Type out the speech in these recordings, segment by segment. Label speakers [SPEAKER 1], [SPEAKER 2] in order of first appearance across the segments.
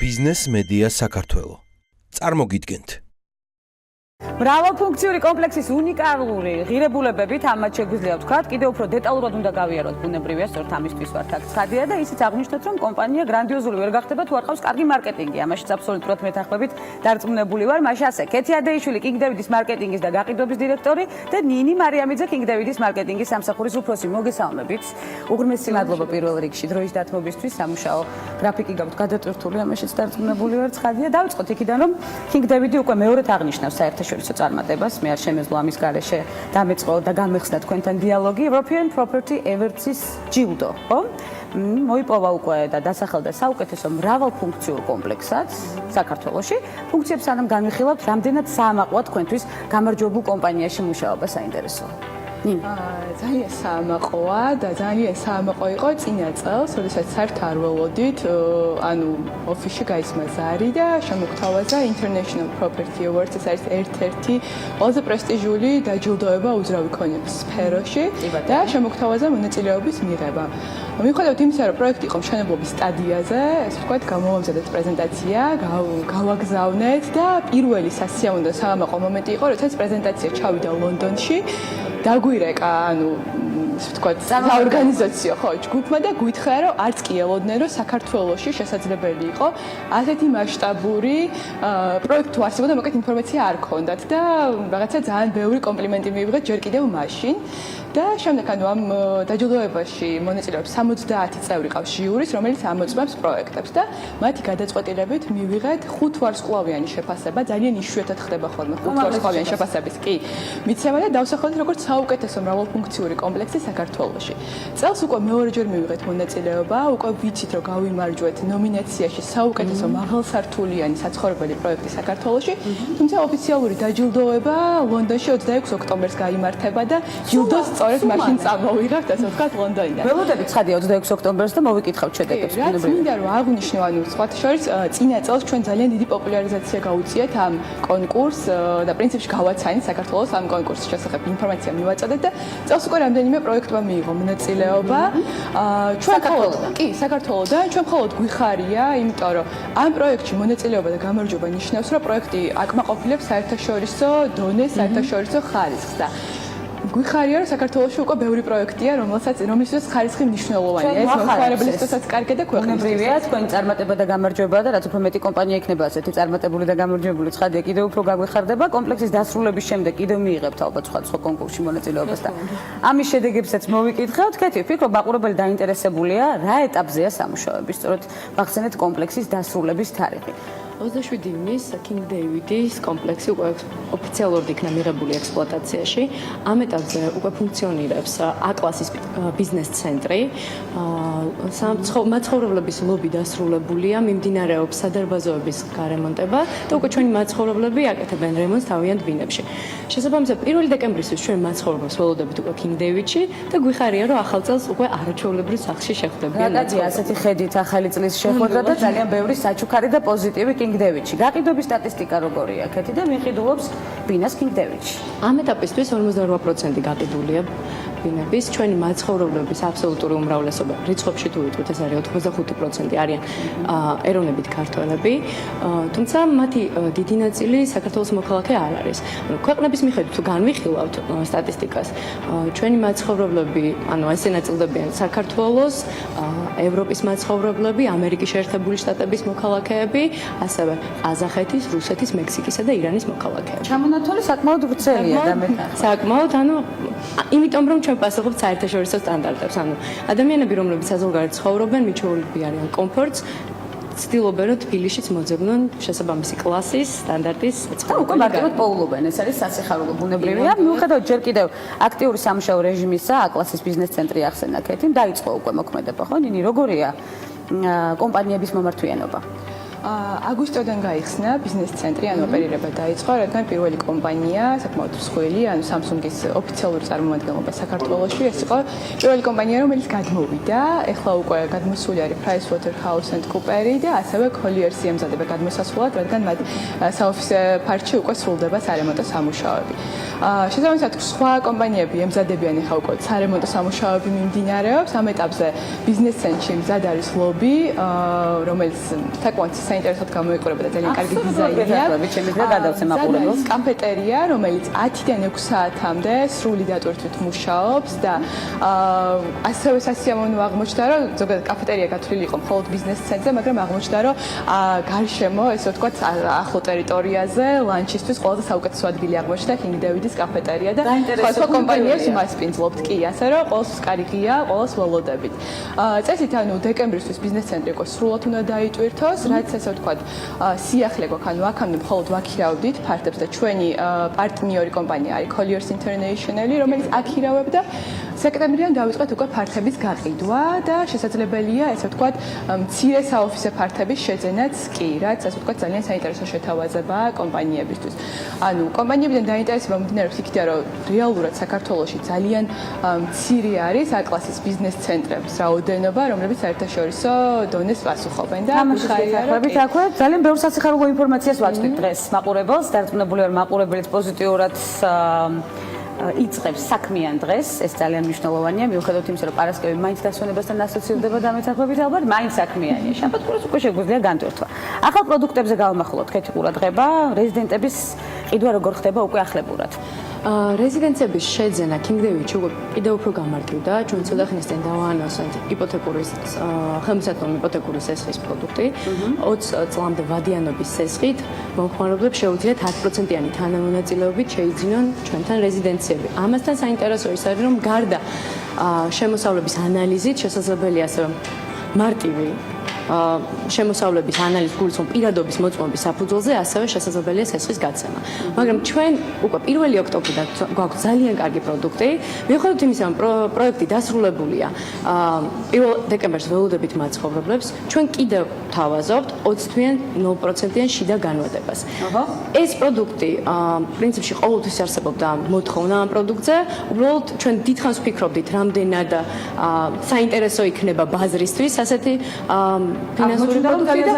[SPEAKER 1] ბიზნეს მედია საქართველო. წარმოგიდგენთ.
[SPEAKER 2] მრავალფუნქციური კომპლექსის უნიკალური ღირებულებებით ამათ შეგვიძლია ვთქვათ, კიდევ უფრო დეტალურად უნდა გავიაროთ ბუნებრივია, სწორედ ამისთვის ვართ აქ ცხადია და ისიც აღნიშნოთ, რომ კომპანია გრანდიოზული ვერ გახდება თუ არ ყავს კარგი მარკეტინგი. ამაშიც აბსოლუტურად მეთანხმებით დარწმუნებული ვარ. მაშ ასე, ქეთი ადეიშვილი კინგდევიდის მარკეტინგის და გაყიდვების დირექტორი და ნინი მარიამიძე კინგდევიდის მარკეტინგის სამსახურის უფროსი. მოგესალმებით. უღრმესი მადლობა პირველ რიგში დროის დათმობისთვის, სამუშაო გრაფიკი გაქვთ გადატვირთული, ამაშიც დარწმუნებული ვარ ცხადია. დავიწყოთ იქიდან, რომ კინგდევიდი უკვე მეორედ აღნიშნავს საერთაშორისო წარმატებას. მე არ შემეძლო ამის გარეშე დამეწყო და გამეხსნა თქვენთან დიალოგი. European Property Awards-ის ჯილდო, ხო? მოიპოვა უკვე და დასახელდა საუკეთესო მრავალფუნქციურ კომპლექსად საქართველოში. ფუნქციებს სანამ განვიხილავთ, რამდენად საამაყოა თქვენთვის გამარჯვებულ კომპანიაში მუშაობა საინტერესოა.
[SPEAKER 3] ძალიან საამაყოა და ძალიან საამაყო იყო წინა წელს, როდესაც საერთოდ არ ველოდით, ანუ ოფისში გაისმა ზარი და შემოგთავაზა International Property Awards, ეს არის ერთ-ერთი ყველაზე პრესტიჟული დაჯილდოება უძრავი ქონების სფეროში და შემოგთავაზა მონაწილეობის მიღება. მიუხედავად იმისა, რომ პროექტი იყო მშენებლობის სტადიაზე, ასე ვთქვათ, გამოვამზადეთ პრეზენტაცია, გავაგზავნეთ და პირველი სასიამოვნო და საამაყო მომენტი იყო, როდესაც პრეზენტაცია ჩავიდა ლონდონში. დაგვირეკა, ანუ ისე ვთქვათ, საორგანიზაციო ხო, ჯგუფმა და გვითხრა, რომ არც კი ელოდნენ, რომ საქართველოში შესაძლებელი იყო ასეთი მასშტაბური პროექტი თუ არსებობდა, მოკლედ ინფორმაცია არ ქონდათ და რაღაცა ძალიან ბევრი კომპლიმენტი მივიღეთ ჯერ კიდევ მაშინ. და შემდეგ ანუ ამ დაჯილდოებაში მონაწილეობს 70 წევრი ყავს ჟიურის, რომელიც ამოწმებს პროექტებს და მათი გადაწყვეტილებით მივიღეთ 5 ვარსკვლავიანი შეფასება, ძალიან იშვიათად ხდება ხოლმე 5 ვარსკვლავიანი შეფასების კი მიცემა და დავსახელეთ როგორც საუკეთესო მრავალფუნქციური კომპლექსი საქართველოში. წელს უკვე მეორეჯერ მივიღეთ მონაწილეობა, უკვე ვიცით რომ გავიმარჯვეთ ნომინაციაში საუკეთესო მაღალსართულიანი საცხოვრებელი პროექტი საქართველოში, თუმცა ოფიციალური დაჯილდოება ლონდონში 26 ოქტომბერს გაიმართება და ჯილდოს სწორედ მაშინ წამოვიღებთ, ასე ვთქვათ, ლონდონიდან.
[SPEAKER 2] ველოდებით ცხადია 26 ოქტომბერს და მოვიკითხავთ შედეგებს.
[SPEAKER 3] რაც მინდა რომ აღვნიშნო, ანუ სხვათა შორის წინა წელს ჩვენ ძალიან დიდი პოპულარიზაცია გავუწიეთ ამ კონკურსს და პრინციპში გავაცანით საქართველოს ამ კონკურსის შესახებ ინფორმაცია მივაწოდეთ და წელს უკვე რამდენიმე პროექტმა მიიღო მონაწილეობა. ჩვენ საქართველოდან ჩვენ მხოლოდ გვიხარია, იმიტომ რომ ამ პროექტში მონაწილეობა და გამარჯვება ნიშნავს, რომ პროექტი აკმაყოფილებს საერთაშორისო დონეს, საერთაშორისო ხარისხს და გვიხარია, რომ საქართველოში უკვე ბევრი პროექტია, რომელსაც ხარისხი მნიშვნელოვანია. ეს მომხმარებლისთვისაც კარგია და
[SPEAKER 2] ქვეყნისთვისაც. თქვენი წარმატება და გამარჯვება და რაც უფრო მეტი კომპანია იქნება ასეთი წარმატებული და გამარჯვებული, ცხადია, კიდევ უფრო გაგვეხარდება. კომპლექსის დასრულების შემდეგ კიდევ მიიღებთ ალბათ სხვა კონკურსში მონაწილეობას და ამის შედეგებსაც მოვიკითხავთ. ქეთი, ვფიქრობ, მაყურებელი დაინტერესებულია, რა ეტაპზეა სამუშაოები, სწორედ ვახსენეთ კომპლექსის დასრულების თარიღი.
[SPEAKER 4] 27 ივნის კინგდევიდის კომპლექსი უკვე ოფიციალურად იქნა მიღებული ექსპლუატაციაში. ამ ეტაპზე უკვე ფუნქციონირებს A-კლასის ბიზნეს ცენტრი. მაცხოვრებლების ლობი დასრულებულია, მიმდინარეობს სადარბაზოების გარემონტება და უკვე ჩვენი მაცხოვრებლები აკეთებენ რემონტს თავიანთ ბინებში. შესაბამისად, 1 დეკემბრისთვის ჩვენ მაცხოვრებლებს ველოდებით უკვე კინგდევიდში და გვიხარია, რომ ახალ წელს უკვე არაჩვეულებრივ სახლში შეხვდებიან.
[SPEAKER 2] რადგან ასეთი ხედით ახალი წლის შეხვედრა და ძალიან ბევრი საჩუქარი და პოზიტივი კინგდევიდში. გაყიდვების სტატისტიკა როგორია, ქეთი და მიყიდულობს ბინას კინგდევიდში?
[SPEAKER 4] ამ ეტაპისთვის 58% გაყიდულია ბინების. ჩვენი მაცხოვრებლების აბსოლუტური უმრავლესობა, რიცხვებში თუ ვიტყვით, ეს არის 85% არიან ეროვნებით ქართველები. თუმცა მათი დიდი ნაწილი საქართველოს მოქალაქე არ არის. ქვეყნების მიხედვით თუ განვიხილავთ სტატისტიკას, ჩვენი მაცხოვრებლები, ანუ ესე ნაწილდებიან საქართველოს, ევროპის მაცხოვრებლები, ამერიკის შეერთებული შტატების მოქალაქეები, ასევე ყაზახეთის, რუსეთის, მექსიკისა და ირანის მოქალაქეები.
[SPEAKER 2] ჩამონათვალი საკმაოდ ვრცელია და მეტად.
[SPEAKER 4] საკმაოდ, ანუ იმიტომ რომ ჩვენ პასუხობთ საერთაშორისო სტანდარტებს, ანუ ადამიანები, რომლებიც საზღვარგარეთ ცხოვრობენ, მიჩვეულები არიან კომფორტს, ცდილობენ რომ თბილისშიც მოძებნონ შესაბამისი კლასის, სტანდარტის
[SPEAKER 2] და უკვე მარტივად პოულობენ, ეს არის სასიხარულო ბუნებრივია. მიუხედავად ჯერ კიდევ აქტიური სამუშაო რეჟიმისა, A-კლასის ბიზნეს ცენტრი ახსენა ქეთიმ, დაიწყო უკვე მოქმედება, ხო? ნინი, როგორია კომპანიების მომართვიანობა?
[SPEAKER 3] აგვისტოდან გაიხსნა ბიზნეს ცენტრი, ანუ ოპერირება დაიწყო, რადგან პირველი კომპანია, საკმაოდ მსხვილი, ანუ Samsung-ის ოფიციალური წარმომადგენლობა საქართველოში, ეს იყო პირველი კომპანია, რომელიც გადმოვიდა. ეხლა უკვე გადმოსული არის PricewaterhouseCoopers და ასევე Colliers-ი ემზადება გადმოსასვლელად, რადგან მათ საოფისე ფარჩი უკვე სრულდება სარემონტო სამუშაოები. შესაბამისად, სხვა კომპანიები ემზადებიან ეხლა უკვე სარემონტო სამუშაოები მიმდინარეობს. ამ ეტაპზე ბიზნეს ცენტრში მზად არის ლობი, რომელიც საკმაოდ საინტერესოდ გამოიყურება და ძალიან კარგი დიზაინია. კაფეტერია, რომელიც 10-დან 6 საათამდე სრული დატვირთვით მუშაობს და ასევე სასიამოვნო აღმოჩნდა, რომ ზოგადად კაფეტერია გათვლილი იყო მხოლოდ ბიზნეს ცენტრზე, მაგრამ აღმოჩნდა, რომ გარშემო, ესე ვთქვათ, ახლო ტერიტორიაზე ლანჩისთვის ყველაზე საუკეთესო ადგილი აღმოჩნდა ჰინგდევიდის კაფეტერია და სხვა კომპანიებს მასპინძლობთ კი, ასე რომ ყოველთვის კარგი ღია, ყოველს ველოდებით. წესით ანუ დეკემბრისთვის ბიზნეს ცენტრი იყო სრულად უნდა დაიტვირთოს, რაც ესე ვთქვათ, სიახლე გვაქვს, ანუ აქამდე მხოლოდ ვაქირავდით ფართებს და ჩვენი პარტნიორი კომპანია არის Colliers International, რომელიც აქირავებდა. სექტემბრიდან დავიწყეთ უკვე ფართების გაყიდვა და შესაძლებელია, ესე ვთქვათ, მცირე საოფისე ფართების შეძენაც კი, რაც ასე ვთქვათ, ძალიან საინტერესო შეთავაზებაა კომპანიებისთვის. ანუ კომპანიებიდან დაინტერესება მომდინარეობს იქიდან, რომ რეალურად საქართველოში ძალიან მცირე არის A-კლასის ბიზნეს ცენტრების რაოდენობა, რომლებიც საერთაშორისო დონეს პასუხობენ და
[SPEAKER 2] ხარით აქვე ძალიან ბევრ სასიხარულო ინფორმაციას ვაწვდით დღეს მაყურებელს, დარწმუნებული ვარ მაყურებელიც პოზიტიურად იწყებს საქმიან დღეს, ეს ძალიან მნიშვნელოვანია, მიუხედავად იმისა, რომ პარასკევი მაინც დასვენებასთან ასოცირდება დამეთანხმებით, ალბათ მაინც საქმიანია. შაბათ-ყურას უკვე შეგვიძლია განტვირთვა. ახალ პროდუქტებზე გავამახვილოთ ქეთი ყურადღება, რეზიდენტების ყიდვა როგორ ხდება უკვე ახლებურად.
[SPEAKER 4] რეზიდენციების შეძენა ქინგდევიჩი უკვე კიდევ უფრო გამარტივდა. ჩვენ ცოტა ხნის წინ დავაანონსეთ იპოთეკურის ხელმისაწვდომი იპოთეკურის სესხის პროდუქტი. 20 წლამდე ვადიანობის სესხით მომხმარებლებს შეუძლიათ 10%-იანი თანამონაწილეობით შეიძინონ ჩვენთან რეზიდენციები. ამასთან საინტერესო ის არის, რომ გარდა შემოსავლების ანალიზით შესაძლებელია ასევე მარტივი შემოსავლების ანალიზი გულისხმობს პირადობის მოწმობის საფუძველზე, ასევე შესაძლებელია სესხის გაცემა. მაგრამ ჩვენ უკვე 1 ოქტომბრიდან გვაქვს ძალიან კარგი პროდუქტი. მიუხედავად იმისა, რომ პროექტი დასრულებულია 1 დეკემბერს ველოდებით მაცხოვრებლებს, ჩვენ კიდევ თავაზობთ 20-თვიან 0%-იან შიდა განვადებას. ეს პროდუქტი პრინციპში ყოველთვის არსებობდა მოთხოვნა ამ პროდუქტზე. უბრალოდ ჩვენ დიდხანს ვფიქრობდით, რამდენად საინტერესო იქნება ბაზრისთვის ასეთი ფინანსური პროდუქტი და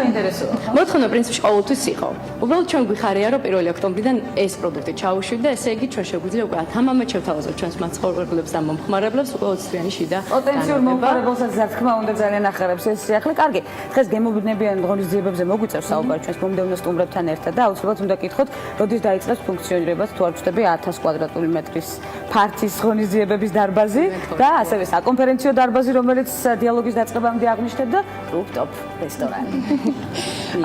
[SPEAKER 4] მოთხოვნა პრინციპში ყოველთვის იყო. უბრალოდ ჩვენ გვიხარია, რომ 1 ოქტომბრიდან ეს პროდუქტი ჩაუშვით და ესე იგი ჩვენ შეგვიძლია უკვე თამამად შევთავაზოთ ჩვენს მაცხოვრებლებს და მომხმარებლებს უკვე 20-თვიანი შიდა
[SPEAKER 2] პოტენციურ მომხმარებელსაც რა თქმა უნდა ძალიან ახერებს ეს სიახლე. კარგი, დღეს გემობნებიან ღონისძიებებზე მოგვიწევს საუბარი ჩვენს მომდევნო სტუმრებთან ერთად და აუცილებლად უნდა გითხოთ, როდის დაიწყებს ფუნქციონირებას, თუ არ ვწდები 1000 კვადრატული მეტრის ფართის ღონისძიებების დარბაზი და ასევე საკონფერენციო დარბაზი, რომელიც დიალოგის დაწყებამდე აღნიშნეთ და rooftop რესტორანი.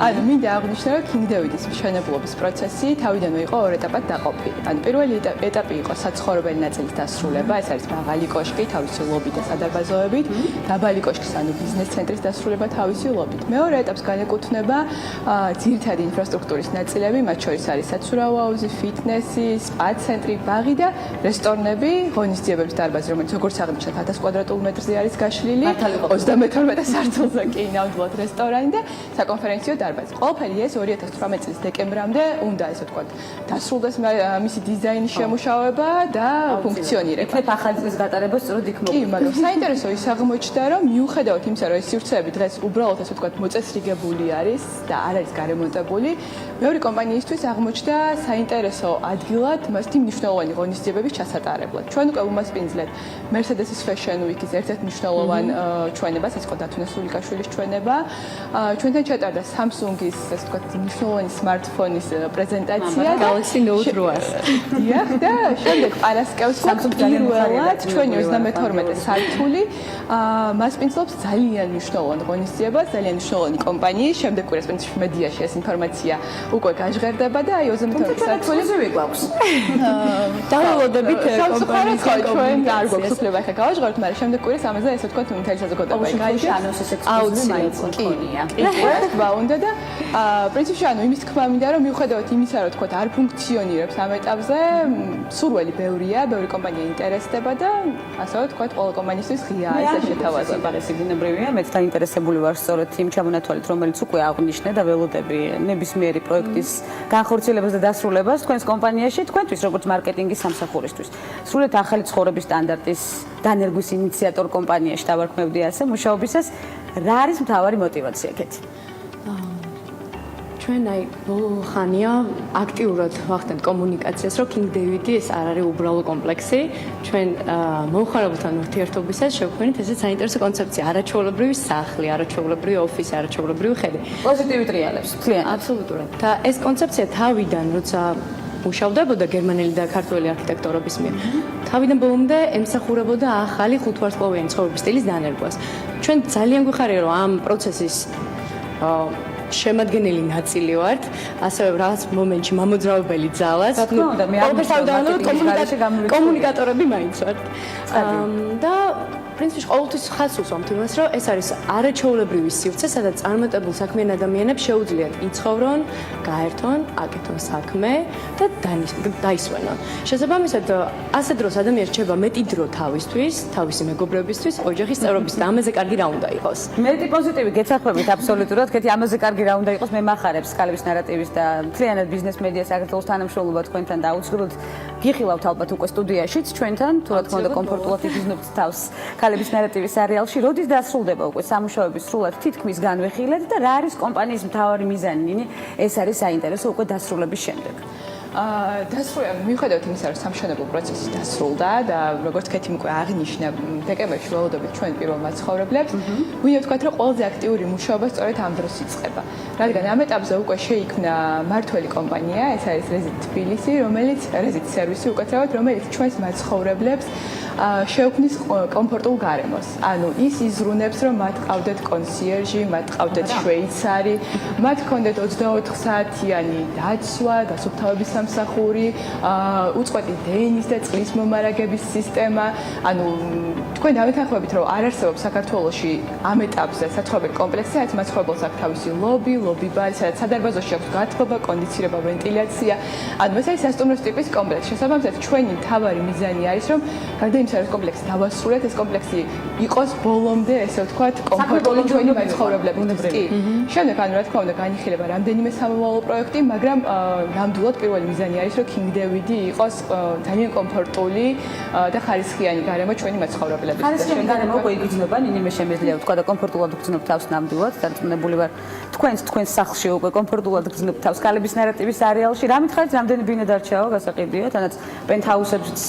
[SPEAKER 3] ანუ მინდა აღვნიშნო, რომ ქინგდევიდის მშენებლობის პროცესი თავიდანვე იყო 2 ეტაპად დაყოფილი. ანუ პირველი ეტაპი იყო საცხოვრებელი ნაწილის დასრულება, ეს არის მაღალი კოშკი თავისი ლობით და სადარბაზოებით, დაბალი კოშკის ანუ ბიზნეს ცენტრის დასრულება თავისი ლობით. მეორე ეტაპს განეკუთვნება ძირითადი ინფრასტრუქტურის ნაწილები, მათ შორის არის საცურაო აუზი, ფიტნესი, სპა ცენტრი, ბაღი და რესტორნები, ღონისძიებების დარბაზი, რომელიც როგორც აღნიშნეთ 1000 კვადრატულ მეტრზე არის გაშლილი, 32 სართულზე კი ნამდვილად რესტორანი და საკონფერენციო დარბაზი. ყველაფერი ეს 2018 წლის დეკემბრამდე უნდა ესე ვთქვათ დასრულდეს მისი დიზაინის შემუშავება და ფუნქციონირება.
[SPEAKER 2] იქნებ ახალი წლის გატარება სწორედ იქ
[SPEAKER 3] კი, მაგრამ საინტერესო ის აღმოჩნდა, რომ მიუხედავად იმისა, რომ ეს სივრცეები დღეს უბრალოდ ესე ვთქვათ მოწესრიგებული არის და არ არის გარემონტებული, მეორე კომპანიისთვის აღმოჩნდა საინტერესო ადგილად მასთი მნიშვნელოვანი ღონისძიებების ჩასატარებლად. ჩვენ უკვე უმასპინძლეთ Mercedes-ის Fashion Week-ის ერთ-ერთ მნიშვნელოვან ჩვენებას, ეს იყო დათუნა სულიკაშვილის ჩვენება. ჩვენთან ჩატარდა Samsung-ის, ასე ვთქვათ, მნიშვნელოვანი smartphone-ის პრეზენტაცია.
[SPEAKER 4] Galaxy Note 8-ს.
[SPEAKER 3] დიახ, და შემდეგ პარასკევს პირველად ჩვენი 32 სართული მასპინძლობს ძალიან მნიშვნელოვან ღონისძიებას, ძალიან მნიშვნელოვანი კომპანიის. შემდეგ კვირას პრინციპში მედიაში ეს ინფორმაცია უკვე გაჟღერდება და აი 32 სართული
[SPEAKER 2] გვაქვს.
[SPEAKER 3] დაველოდებით კომპანიის ჩვენ არ გვაქვს უფლება ახლა გავაჟღეროთ, მაგრამ შემდეგ კვირას ამაზე ესე ვთქვათ მთელი საზოგადოება გაიგებს.
[SPEAKER 2] ანონსის ექსკლუზივი მაინც მქონია.
[SPEAKER 3] კი, უნდა და პრინციპში ანუ იმის თქმა მინდა, რომ მიუხედავად იმისა, რომ თქვათ არ ფუნქციონირებს ამ ეტაპზე, სურველი ბევრია, ბევრი კომპანია ინტერესდება და ასევე თქვათ ყველა კომპანიისთვის ღიაა ეს შეთავაზება.
[SPEAKER 2] ეს სიგნებრივია, მეც დაინტერესებული ვარ სწორედ იმ ჩამონათვალით, რომელიც უკვე აღნიშნე და ველოდები ნებისმიერი პროექტის განხორციელებას და დასრულებას თქვენს კომპანიაში, თქვენთვის როგორც მარკეტინგის სამსახურისთვის. სრულად ახალი ცხოვრების სტანდარტის დანერგვის ინიციატორ კომპანიაში დავარქმევდი ასე მუშაობისას. რა არის მთავარი мотиваცია ქეთი?
[SPEAKER 4] ჩვენ აი ბოლო ხანია აქტიურად ვახდენთ კომუნიკაციას, რომ King David ეს არ არის უბრალო კომპლექსი. ჩვენ მომხმარებელთან ურთიერთობისას შევქმნით ესეც საინტერესო კონცეფცია, არაჩვეულებრივი სახლი, არაჩვეულებრივი ოფისი, არაჩვეულებრივი ხედი.
[SPEAKER 2] პოზიტივი ტრიალებს, მთლიანად.
[SPEAKER 4] აბსოლუტურად. და ეს კონცეფცია თავიდან, როცა მუშავდებოდა გერმანელი და ქართველი არქიტექტორების მიერ, თავიდან ბოლომდე ემსახურებოდა ახალი ხუთვარსკვლავიანი ცხოვრების სტილის დანერგვას. ჩვენ ძალიან გვიხარია, რომ ამ პროცესის შემადგენელი ნაწილი ვართ, ასევე რაღაც მომენტში მამოძრავებელი ძალაც.
[SPEAKER 2] რა თქმა უნდა, მე არ
[SPEAKER 4] კომუნიკატორები მაინც ვართ. და პრინციპში ყოველთვის ხაზს უსვამთ იმას, რომ ეს არის არაჩვეულებრივი სივრცე, სადაც წარმატებულ საქმიან ადამიანებს შეუძლიათ იცხოვრონ, გაერთონ, აკეთონ საქმე და დაისვენონ. შესაბამისად, ასე დროს ადამიანს რჩება მეტი დრო თავისთვის, თავისი მეგობრებისთვის, ოჯახის წევრების და ამაზე კარგი რა უნდა იყოს.
[SPEAKER 2] მეტი პოზიტივი გეცახვებით აბსოლუტურად, ქეთი ამაზე კარგი რა უნდა იყოს, მე მახარებს ქალების ნარატივის და მთლიანად ბიზნეს მედიას საქართველოს თანამშრომლობა თქვენთან და აუცილებლად გიხილავთ ალბათ უკვე სტუდიაშიც ჩვენთან, თუ რა თქმა უნდა კომფორტულად იგრძნობთ თავს ქალების ნარატივის სერიალში, როდის დასრულდება უკვე სამუშაოების სრულად თითქმის განვიხილეთ და რა არის კომპანიის მთავარი მიზანი, ნინი, ეს არის საინტერესო უკვე დასრულების შემდეგ.
[SPEAKER 3] მიუხედავად იმისა, რომ სამშენებლო პროცესი დასრულდა და როგორც ქეთიმ უკვე აღნიშნა, დეკემბერში ველოდებით ჩვენ პირველ მაცხოვრებლებს, ვინდა ვთქვათ, რომ ყველაზე აქტიური მუშაობა სწორედ ამ დროს იწყება. რადგან ამ ეტაპზე უკვე შეიქმნა მართველი კომპანია, ეს არის Resit თბილისი, Resit სერვისი უკეთრევად, რომელიც ჩვენს მაცხოვრებლებს შეუქმნის კომფორტულ გარემოს. ანუ ის იზრუნებს, რომ მათ ყავდეთ კონსიერჟი, მათ ყავდეთ შვეიცარი, მათ ჰქონდეთ 24 საათიანი დაცვა, დასუფთავების სამსახური, უწყვეტი დენის და წყლის მომარაგების სისტემა. ანუ თქვენ დავეთანხმებით, რომ არ არსებობს საქართველოში ამ ეტაპზე საცხოვრებელი კომპლექსი, სადაც მაცხოვრებელს აქვს თავისი ლობი-ბარი, სადაც სადარბაზოში აქვს გათბობა, კონდიცირება, ვენტილაცია. ანუ ეს არის სასტუმროს ტიპის კომპლექსი. შესაბამისად, ჩვენი მთავარი მიზანი არის, რომ გარდა იმისა, რომ კომპლექსი დავასრულეთ, ეს კომპლექსი იყოს ბოლომდე, ესე ვთქვათ, კომფორტული ჩვენი მაცხოვრებლებისთვის. კი. შემდეგ, ანუ რა თქმა უნდა, განიხილება რამდენიმე სამომავლო პროექტი, მაგრამ ნამდვილად პირველი მიზანი არის, რომ King David იყოს ძალიან კომფორტული და ხარისხიანი გარემო ჩვენი მაცხოვრებლებისთვის.
[SPEAKER 2] ხარისხიანი გარემო უკვე იგრძნობა, ნინი მე შემიძლია ვთქვა და კომფორტულად ვგრძნობ თავს ნამდვილად, დარწმუნებული ვარ. თქვენს სახლში უკვე კომფორტულად გრძნობ თავს ქალების ნარატივის სერიალში. რა მითხარით, რამდენი ბინა დარჩაო გასაყიდვია, თანაც პენტჰაუსებს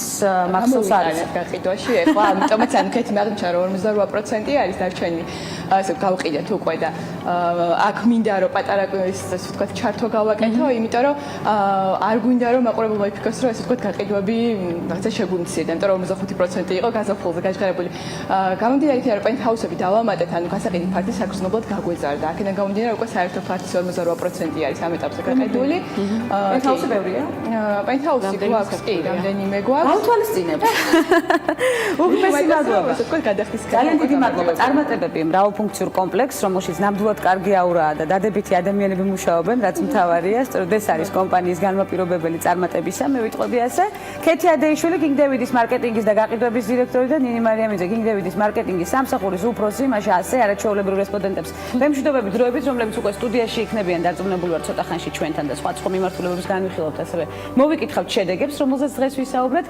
[SPEAKER 2] მახსოვს არის
[SPEAKER 3] გაყიდვაში. ეხლა ამიტომაც ანუ ქეთი მაგნიშნა რომ 48% არის დარჩენილი. ასე გავყიდეთ უკვე და აქ მინდა რომ პატარა ესე ვთქვათ ჩართო გავაკეთო, იმიტომ რომ არ გვინდა რომ მაყურებელმა იფიქროს რომ ესე ვთქვათ გაყიდვები რაღაცა შეგვიმციეთ, იმიტომ რომ 55% იყო გაზაფხულზე გაჟღერებული. გამომდინარე იქიდან რომ პენტჰაუსები დავამატეთ, ანუ გასაყიდი ფართი საგრძნობლად გაგვეწარდა. აქედან გამომდინარე უკვე საერთო ფართის 48% არის ამ ეტაპზე გაყიდული.
[SPEAKER 2] პენტჰაუსი ბევრია?
[SPEAKER 3] პენტჰაუსი გვაქვს, კი, რამდენიმე გვაქვს.
[SPEAKER 2] გავთვალისწინებთ. უგმესი მადლობა. ძალიან დიდი მადლობა. წარმატებები მრავალფუნქციურ კომპლექსს, რომელშიც ნამდვილად კარგი აურაა და დადებითი ადამიანები მუშაობენ, რაც მთავარია. სწორედ ეს არის კომპანიის განმაპირობებელი წარმატებისა, მე ვიტყოდი ასე. ქეთი ადეიშვილი, King David-ის მარკეტინგის და გაყიდვების დირექტორი და ნინი მარიამიძე, King David-ის მარკეტინგის სამსახურის უფროსი, მაშა ასე არაჩვეულებრივ რესპონდენტებს. ვემშვიდობები დროებით, რომლებიც უკვე სტუდიაში იქნებიან, დარწმუნებული ვარ ცოტა ხანში ჩვენთან და სხვა მიმართულებების განვიხილავთ, ასევე მოვიკითხავთ შედეგებს, რომელზეც დღეს ვისაუბრეთ.